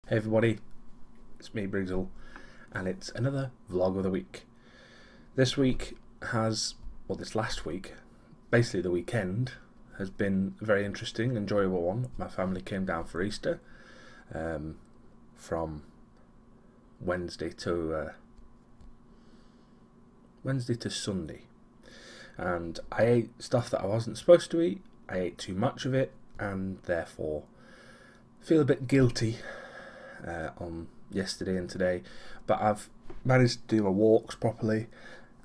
Hey everybody, it's me Briggsell, and it's another vlog of the week. This week this last week, basically the weekend, has been a very interesting, enjoyable one. My family came down for Easter from Wednesday to Sunday, and I ate stuff that I wasn't supposed to eat. I ate too much of it, and therefore feel a bit guilty on yesterday and today, but I've managed to do my walks properly,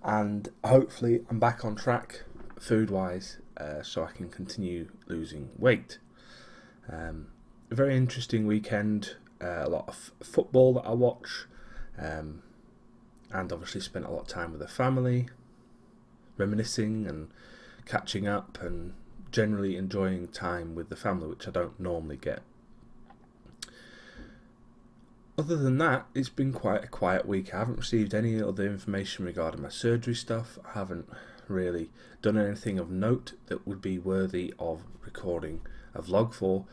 and hopefully I'm back on track food wise, so I can continue losing weight. A very interesting weekend, a lot of football that I watch, and obviously spent a lot of time with the family, reminiscing and catching up and generally enjoying time with the family, which I don't normally get. Other than that, it's been quite a quiet week. I haven't received any other information regarding my surgery stuff. I haven't really done anything of note that would be worthy of recording a vlog for.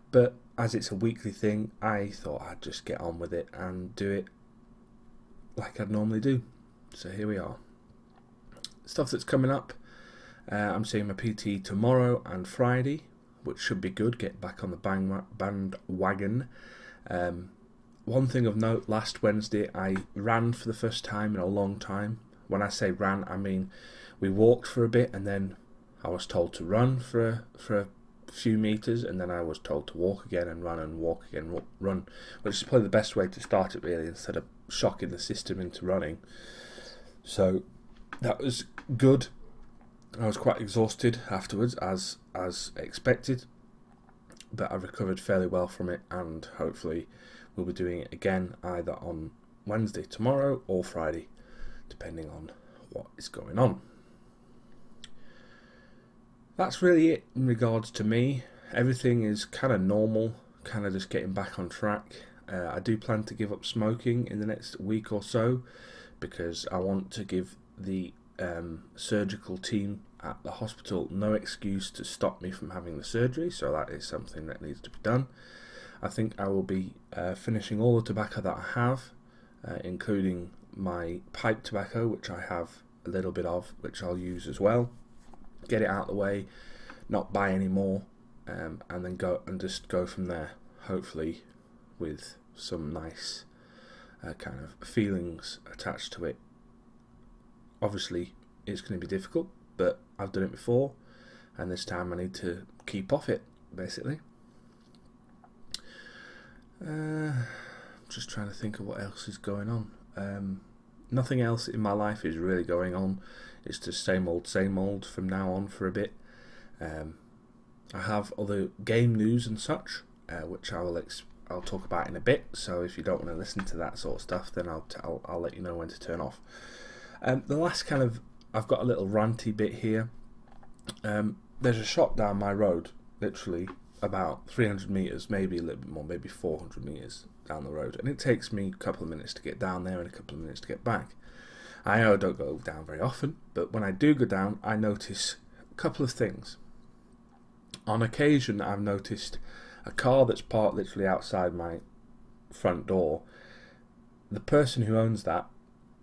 But as it's a weekly thing, I thought I'd just get on with it and do it like I'd normally do. So here we are. Stuff that's coming up. I'm seeing my PT tomorrow and Friday, which should be good. Get back on the bandwagon. One thing of note, last Wednesday I ran for the first time in a long time. When I say ran, I mean we walked for a bit and then I was told to run for a few meters, and then I was told to walk again and run and walk again, run, which is probably the best way to start it really, instead of shocking the system into running. So that was good. I was quite exhausted afterwards, as expected, but I recovered fairly well from it, and hopefully we'll be doing it again either on Wednesday tomorrow or Friday, depending on what is going on. That's really it in regards to me. Everything is kind of normal, kind of just getting back on track. I do plan to give up smoking in the next week or so, because I want to give the surgical team at the hospital no excuse to stop me from having the surgery, so that is something that needs to be done. I think I will be finishing all the tobacco that I have, including my pipe tobacco, which I have a little bit of, which I'll use as well. Get it out of the way, not buy any more, and then just go from there, hopefully with some nice kind of feelings attached to it. Obviously it's going to be difficult, but I've done it before, and this time I need to keep off it, basically. Just trying to think of what else is going on. Nothing else in my life is really going on. It's just same old from now on for a bit. I have other game news and such, which I'll talk about in a bit. So if you don't want to listen to that sort of stuff, then I'll let you know when to turn off. The last I've got a little ranty bit here. There's a shop down my road, literally about 300 metres, maybe a little bit more, maybe 400 metres down the road, and it takes me a couple of minutes to get down there and a couple of minutes to get back. I know I don't go down very often, but when I do go down, I notice a couple of things. On occasion, I've noticed a car that's parked literally outside my front door. The person who owns that,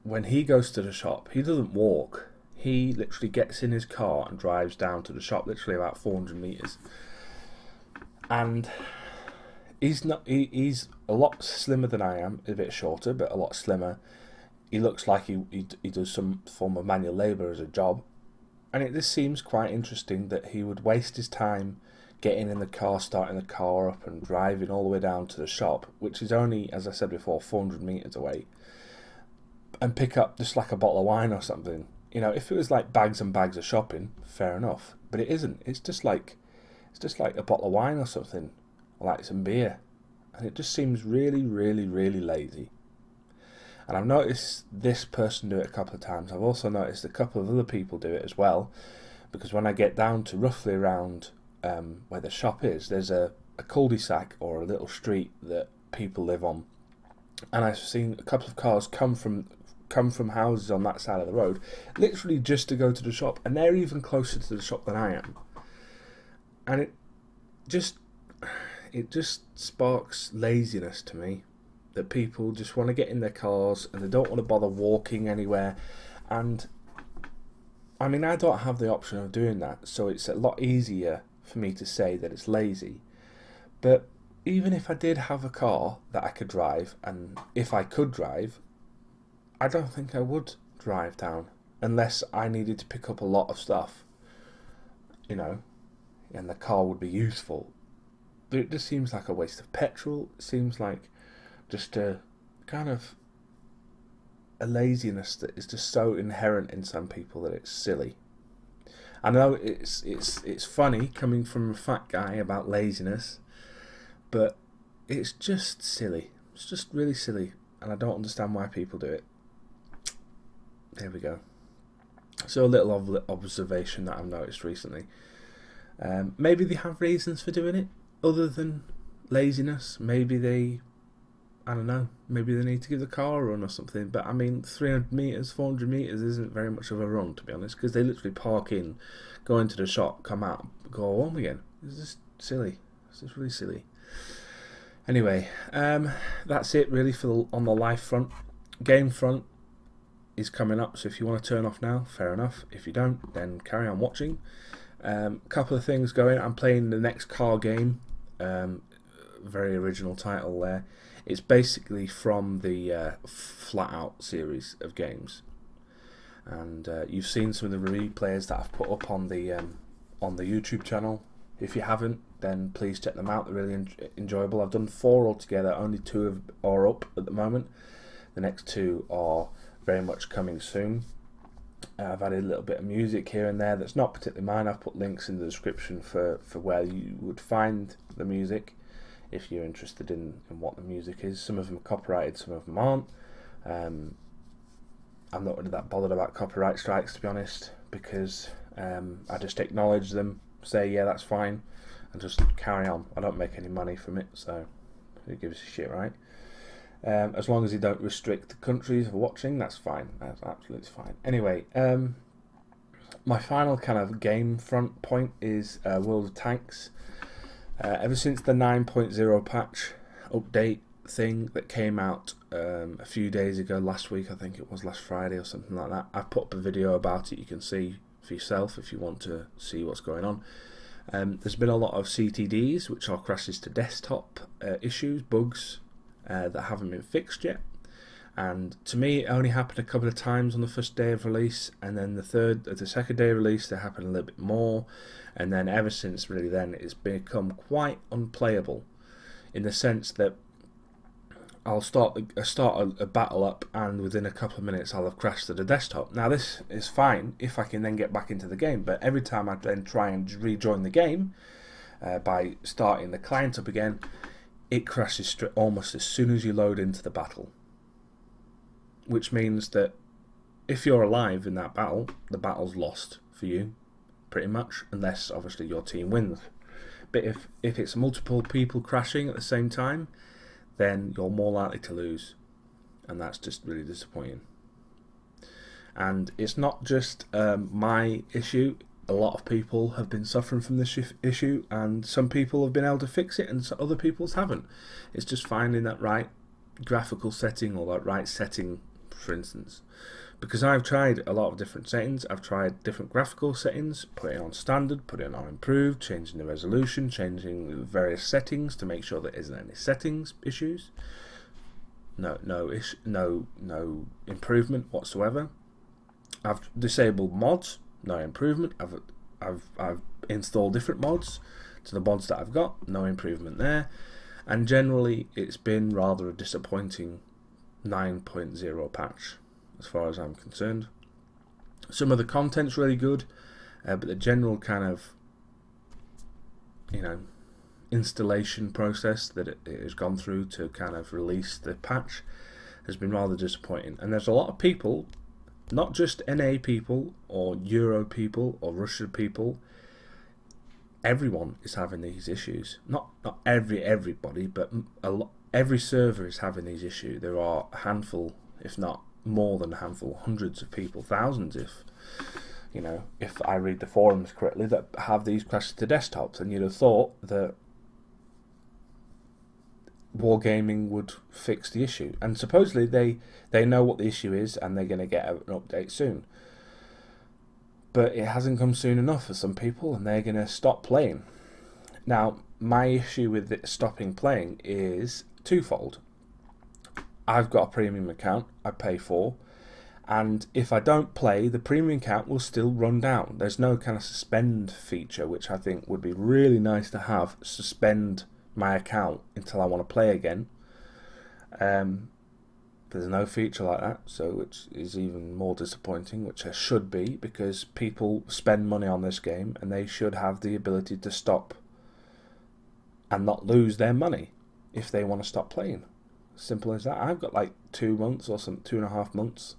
when he goes to the shop, he doesn't walk. He literally gets in his car and drives down to the shop, literally about 400 metres. And he's a lot slimmer than I am, a bit shorter, but a lot slimmer. He looks like he does some form of manual labour as a job, and it just seems quite interesting that he would waste his time getting in the car, starting the car up and driving all the way down to the shop, which is only, as I said before, 400 metres away, and pick up just like a bottle of wine or something. You know, if it was like bags and bags of shopping, fair enough, but it isn't. It's just like a bottle of wine or something, or like some beer, and it just seems really, really, really lazy. And I've noticed this person do it a couple of times. I've also noticed a couple of other people do it as well, because when I get down to roughly around where the shop is, there's a cul-de-sac or a little street that people live on, and I've seen a couple of cars come from houses on that side of the road, literally just to go to the shop, and they're even closer to the shop than I am. And it just sparks laziness to me. That people just want to get in their cars and they don't want to bother walking anywhere. And I mean, I don't have the option of doing that, so it's a lot easier for me to say that it's lazy. But even if I did have a car that I could drive, and if I could drive, I don't think I would drive down unless I needed to pick up a lot of stuff, you know, and the car would be useful. But it just seems like a waste of petrol. It seems like just a kind of a laziness that is just so inherent in some people that it's silly. I know it's funny coming from a fat guy about laziness, but it's just silly. It's just really silly, and I don't understand why people do it. There we go. So a little observation that I've noticed recently. Maybe they have reasons for doing it other than laziness. Maybe they, I don't know, maybe they need to give the car a run or something. But I mean, 300 metres, 400 metres isn't very much of a run, to be honest, because they literally park in, go into the shop, come out, go home again. It's just silly. It's just really silly. Anyway, that's it really for on the live front. Game front is coming up, so if you want to turn off now, fair enough. If you don't, then carry on watching. Couple of things going. I'm playing the next car game. Very original title there. It's basically from the Flat Out series of games, and you've seen some of the replayers that I've put up on the YouTube channel. If you haven't, then please check them out. They're really enjoyable. I've done 4 altogether. Only 2 are up at the moment. The next 2 are very much coming soon. I've added a little bit of music here and there that's not particularly mine. I've put links in the description for where you would find the music if you're interested in what the music is. Some of them are copyrighted, some of them aren't. I'm not really that bothered about copyright strikes, to be honest, because I just acknowledge them, say yeah, that's fine, and just carry on. I don't make any money from it, so who gives a shit, right? As long as you don't restrict the countries for watching, that's fine. That's absolutely fine. Anyway, my final kind of game front point is World of Tanks. Ever since the 9.0 patch update thing that came out a few days ago, last week, I think it was last Friday or something like that, I've put up a video about it. You can see for yourself if you want to see what's going on. There's been a lot of CTDs, which are crashes to desktop issues, bugs that haven't been fixed yet. And to me, it only happened a couple of times on the first day of release, and then the second day of release, they happened a little bit more, and then ever since really then, it's become quite unplayable, in the sense that I'll start a battle up, and within a couple of minutes, I'll have crashed to the desktop. Now this is fine if I can then get back into the game, but every time I then try and rejoin the game by starting the client up again, it crashes almost as soon as you load into the battle. Which means that if you're alive in that battle, the battle's lost for you, pretty much, unless obviously your team wins. But if it's multiple people crashing at the same time, then you're more likely to lose, and that's just really disappointing. And it's not just my issue. A lot of people have been suffering from this issue, and some people have been able to fix it, and other people's haven't. It's just finding that right graphical setting, or that right setting, for instance. Because I've tried a lot of different settings. I've tried different graphical settings, put it on standard, put it on improved, changing the resolution, changing the various settings to make sure there isn't any settings issues. No improvement whatsoever. I've disabled mods, no improvement. I've installed different mods to the mods that I've got, no improvement there. And generally, it's been rather a disappointing 9.0 patch, as far as I'm concerned. Some of the content's really good, but the general kind of, installation process that it has gone through to kind of release the patch has been rather disappointing. And there's a lot of people, not just NA people or Euro people or Russia people, everyone is having these issues. Not everybody, but every server is having these issues. There are a handful, if not more than a handful, hundreds of people, thousands if I read the forums correctly, that have these crashes to desktops. And you'd have thought that Wargaming would fix the issue, and supposedly they know what the issue is and they're going to get an update soon. But it hasn't come soon enough for some people, and they're going to stop playing. Now, my issue with it stopping playing is twofold. I've got a premium account I pay for, and if I don't play, the premium account will still run down. There's no kind of suspend feature, which I think would be really nice to have. Suspend my account until I want to play again. There's no feature like that, so which is even more disappointing, which there should be, because people spend money on this game and they should have the ability to stop and not lose their money if they want to stop playing. Simple as that. I've got like 2 months or 2.5 months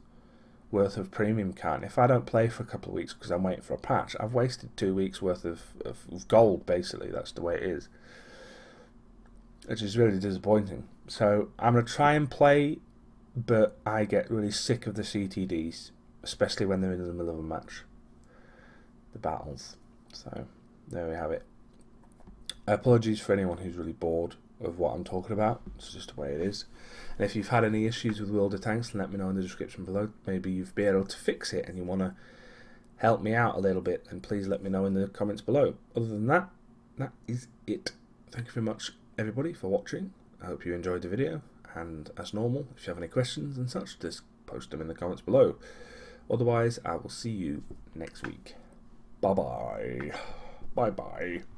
worth of premium account. If I don't play for a couple of weeks because I'm waiting for a patch, I've wasted 2 weeks worth of gold, basically. That's the way it is, which is really disappointing. So I'm going to try and play, but I get really sick of the CTDs, especially when they're in the middle of a match, the battles. So there we have it. Apologies for anyone who's really bored of what I'm talking about. It's just the way it is. And if you've had any issues with World of Tanks, then let me know in the description below. Maybe you've been able to fix it and you want to help me out a little bit, then please let me know in the comments below. Other than that, that is it. Thank you very much, everybody, for watching. I hope you enjoyed the video, and as normal, if you have any questions and such, just post them in the comments below. Otherwise, I will see you next week. Bye bye. Bye bye.